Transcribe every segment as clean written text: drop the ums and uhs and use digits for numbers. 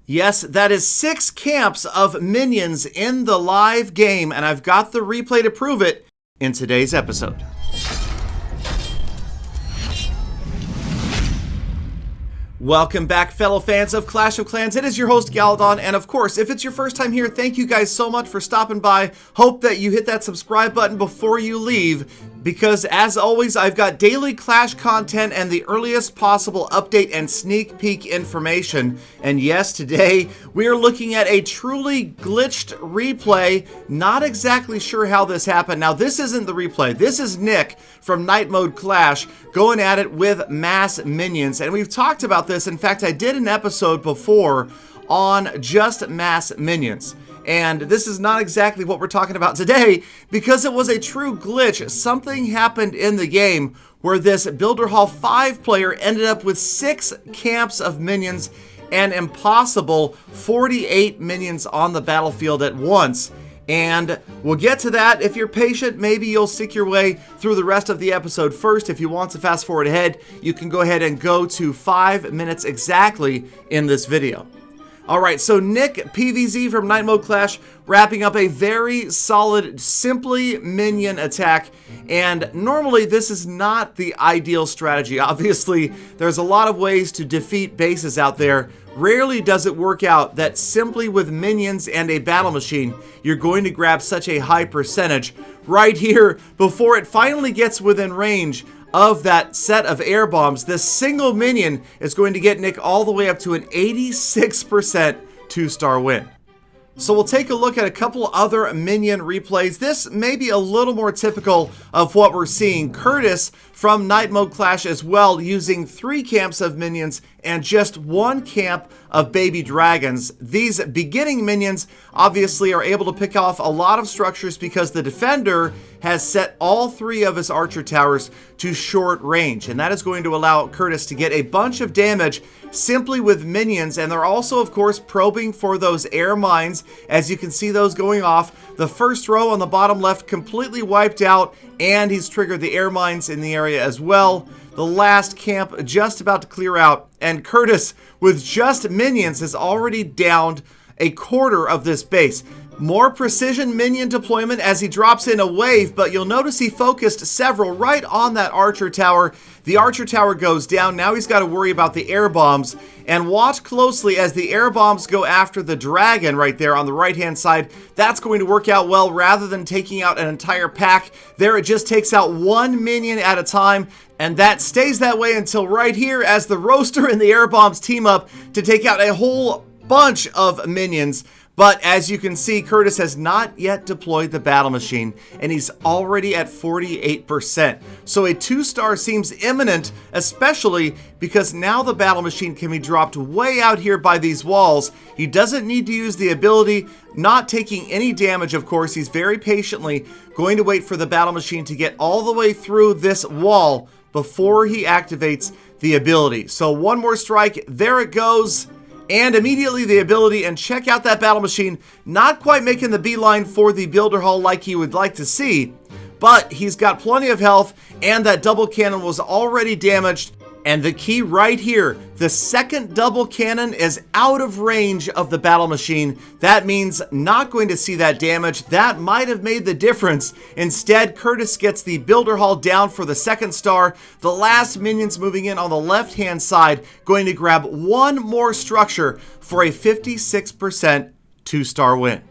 Yes, that is 6 camps of minions in the live game, and I've got the replay to prove it in today's episode. Welcome back, fellow fans of Clash of Clans. It is your host, Galadon, and of course, if it's your first time here, thank you guys so much for stopping by. Hope that you hit that subscribe button before you leave, because as always, I've got daily Clash content and the earliest possible update and sneak peek information. And yes, today, we are looking at a truly glitched replay. Not exactly sure how this happened. Now, this isn't the replay. This is Nick from Night Mode Clash going at it with mass minions, and we've talked about this. In fact, I did an episode before on just mass minions. And this is not exactly what we're talking about today because it was a true glitch. Something happened in the game where this Builder Hall 5 player ended up with 6 camps of minions and impossible 48 minions on the battlefield at once. And we'll get to that. If you're patient, maybe you'll stick your way through the rest of the episode first. If you want to fast forward ahead, you can go ahead and go to 5 minutes exactly in this video. Alright, so Nick PVZ from Night Mode Clash wrapping up a very solid Simply Minion attack, and normally this is not the ideal strategy. Obviously, there's a lot of ways to defeat bases out there. Rarely does it work out that simply with minions and a battle machine, you're going to grab such a high percentage. Right here, before it finally gets within range of that set of air bombs, this single minion is going to get Nick all the way up to an 86% 2-star win. So we'll take a look at a couple other minion replays. This may be a little more typical of what we're seeing. Curtis from Night Mode Clash as well, using 3 camps of minions and just 1 camp of baby dragons. These beginning minions obviously are able to pick off a lot of structures because the defender has set all 3 of his archer towers to short range, and that is going to allow Curtis to get a bunch of damage simply with minions. And they're also, of course, probing for those air mines. As you can see those going off, the first row on the bottom left completely wiped out, and he's triggered the air mines in the area as well. The last camp just about to clear out, and Curtis, with just minions, has already downed a quarter of this base. More precision minion deployment as he drops in a wave, but you'll notice he focused several right on that archer tower. The archer tower goes down. Now he's got to worry about the air bombs, and watch closely as the air bombs go after the dragon right there on the right hand side. That's going to work out well. Rather than taking out an entire pack there, it just takes out 1 minion at a time, and that stays that way until right here as the roaster and the air bombs team up to take out a whole bunch of minions. But as you can see, Curtis has not yet deployed the battle machine, and he's already at 48%. So a 2-star seems imminent, especially because now the battle machine can be dropped way out here by these walls. He doesn't need to use the ability, not taking any damage, of course. He's very patiently going to wait for the battle machine to get all the way through this wall before he activates the ability. So one more strike, there it goes. And immediately the ability, and check out that battle machine, not quite making the beeline for the Builder Hall like he would like to see, but he's got plenty of health, and that double cannon was already damaged. And the key right here, the second double cannon is out of range of the battle machine. That means not going to see that damage. That might have made the difference. Instead, Curtis gets the Builder Hall down for the 2nd star. The last minions moving in on the left-hand side, going to grab 1 more structure for a 56% 2-star win.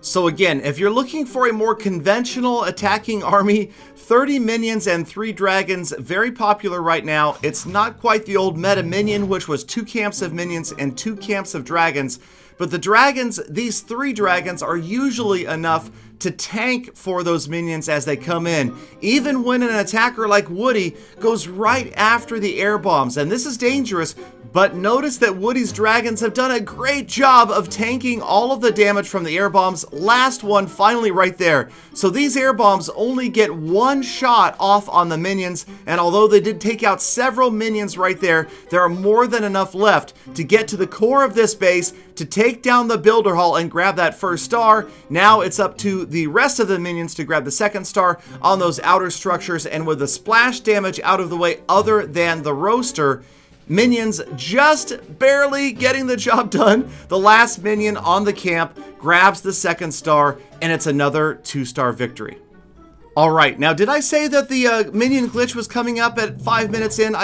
So again, if you're looking for a more conventional attacking army, 30 minions and 3 dragons, very popular right now. It's not quite the old meta minion, which was 2 camps of minions and 2 camps of dragons. But the dragons, these 3 dragons, are usually enough to tank for those minions as they come in, even when an attacker like Woody goes right after the air bombs. And this is dangerous, but notice that Woody's dragons have done a great job of tanking all of the damage from the air bombs. Last one finally right there. So these air bombs only get 1 shot off on the minions, and although they did take out several minions right there, there are more than enough left to get to the core of this base, to take down the Builder Hall and grab that 1st star. Now it's up to the rest of the minions to grab the 2nd star on those outer structures, and with the splash damage out of the way other than the roaster, Minions just barely getting the job done. The last minion on the camp grabs the second star, and it's another 2-star victory. All right, now did I say that the minion glitch was coming up at 5 minutes in?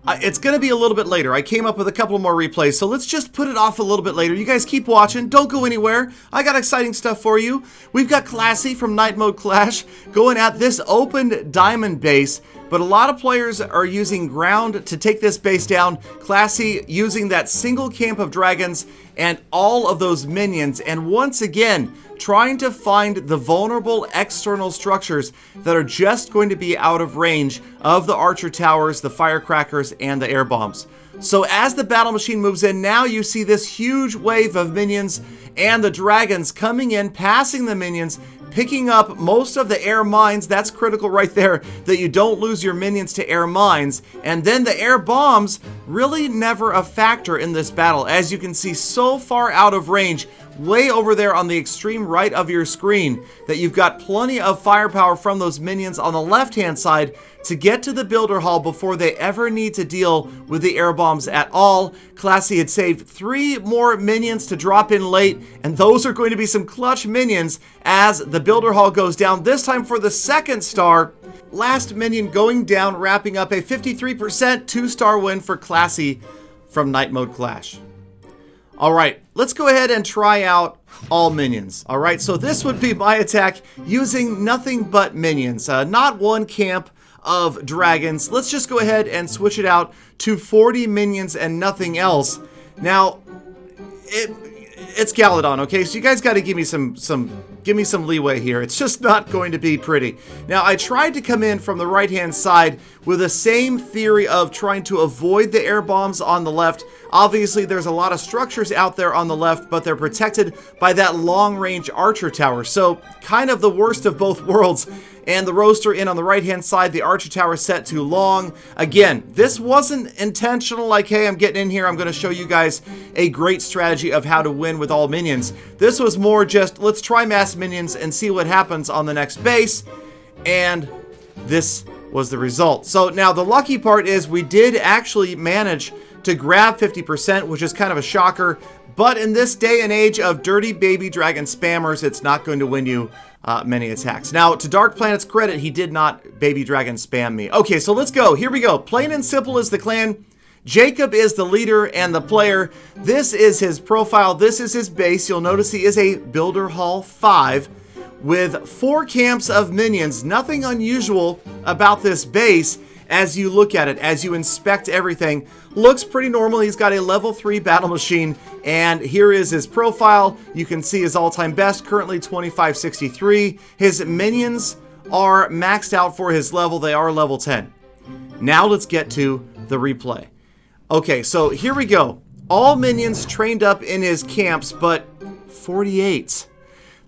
It's going to be a little bit later. I came up with a couple more replays, so let's just put it off a little bit later. You guys keep watching. Don't go anywhere. I got exciting stuff for you. We've got Classy from Night Mode Clash going at this open diamond base, but a lot of players are using ground to take this base down. Classy using that single camp of dragons and all of those minions, and once again, trying to find the vulnerable external structures that are just going to be out of range of the archer towers, the firecrackers, and the air bombs. So as the battle machine moves in, now you see this huge wave of minions and the dragons coming in, passing the minions, picking up most of the air mines. That's critical right there, that you don't lose your minions to air mines. And then the air bombs, really never a factor in this battle. As you can see, so far out of range, way over there on the extreme right of your screen, that you've got plenty of firepower from those minions on the left-hand side to get to the builder hall before they ever need to deal with the air bombs at all. Classy had saved 3 more minions to drop in late, and those are going to be some clutch minions as the builder hall goes down, this time for the second star. Last minion going down, wrapping up a 53% 2-star win for Classy from Night Mode Clash. All right, let's go ahead and try out all minions. All right, so this would be my attack using nothing but minions, not one camp of dragons. Let's just go ahead and switch it out to 40 minions and nothing else. Now, it's Galadon, okay? So you guys got to give me some leeway here. It's just not going to be pretty. Now, I tried to come in from the right-hand side with the same theory of trying to avoid the air bombs on the left. Obviously, there's a lot of structures out there on the left, but they're protected by that long-range archer tower. So, kind of the worst of both worlds. And the roaster in on the right-hand side, the archer tower set too long. Again, this wasn't intentional, like, hey, I'm getting in here, I'm going to show you guys a great strategy of how to win with all minions. This was more just, let's try mass minions and see what happens on the next base. And this was the result. So now the lucky part is we did actually manage to grab 50%, which is kind of a shocker. But in this day and age of dirty baby dragon spammers, it's not going to win you many attacks. Now, to Dark Planet's credit, he did not baby dragon spam me. Okay, so let's go. Here we go. Plain and simple is the clan. Jacob is the leader and the player. This is his profile. This is his base. You'll notice he is a Builder Hall 5 with 4 camps of minions. Nothing unusual about this base as you look at it, as you inspect everything. Looks pretty normal. He's got a level 3 battle machine, and here is his profile. You can see his all-time best, currently 2563. His minions are maxed out for his level. They are level 10. Now let's get to the replay. Okay, so here we go. All minions trained up in his camps, but 48.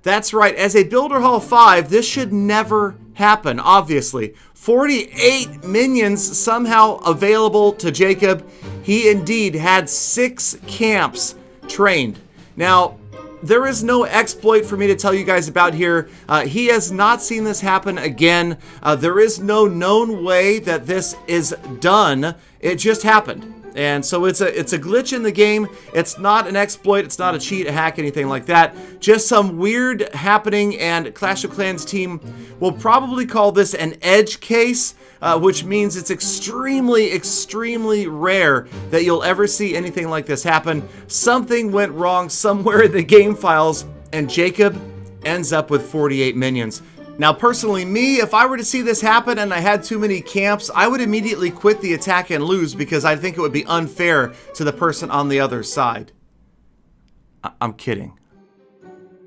That's right. As a Builder Hall 5, this should never happen, obviously. 48 minions somehow available to Jacob. He indeed had 6 camps trained. Now, there is no exploit for me to tell you guys about here. He has not seen this happen again. There is no known way that this is done. It just happened. And so it's a glitch in the game. It's not an exploit. It's not a cheat, a hack, anything like that. Just some weird happening, and Clash of Clans team will probably call this an edge case, which means it's extremely, extremely rare that you'll ever see anything like this happen. Something went wrong somewhere in the game files, and Jacob ends up with 48 minions. Now, personally, me, if I were to see this happen and I had too many camps, I would immediately quit the attack and lose because I think it would be unfair to the person on the other side. I'm kidding.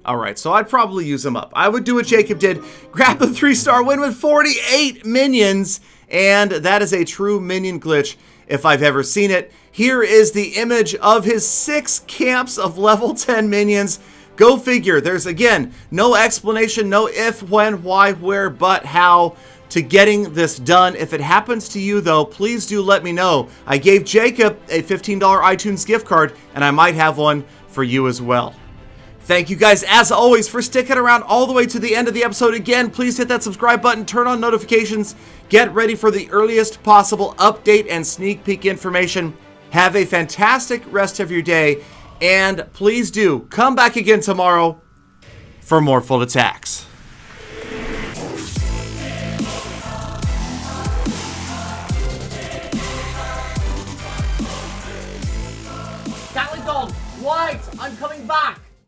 Alright, so I'd probably use them up. I would do what Jacob did, grab a 3-star win with 48 minions, and that is a true minion glitch if I've ever seen it. Here is the image of his 6 camps of level 10 minions. Go figure. There's, again, no explanation, no if, when, why, where, but, how to getting this done. If it happens to you, though, please do let me know. I gave Jacob a $15 iTunes gift card, and I might have one for you as well. Thank you guys, as always, for sticking around all the way to the end of the episode. Again, please hit that subscribe button, turn on notifications, get ready for the earliest possible update and sneak peek information. Have a fantastic rest of your day, and please do come back again tomorrow for more full attacks. Galadon, wait! I'm coming back!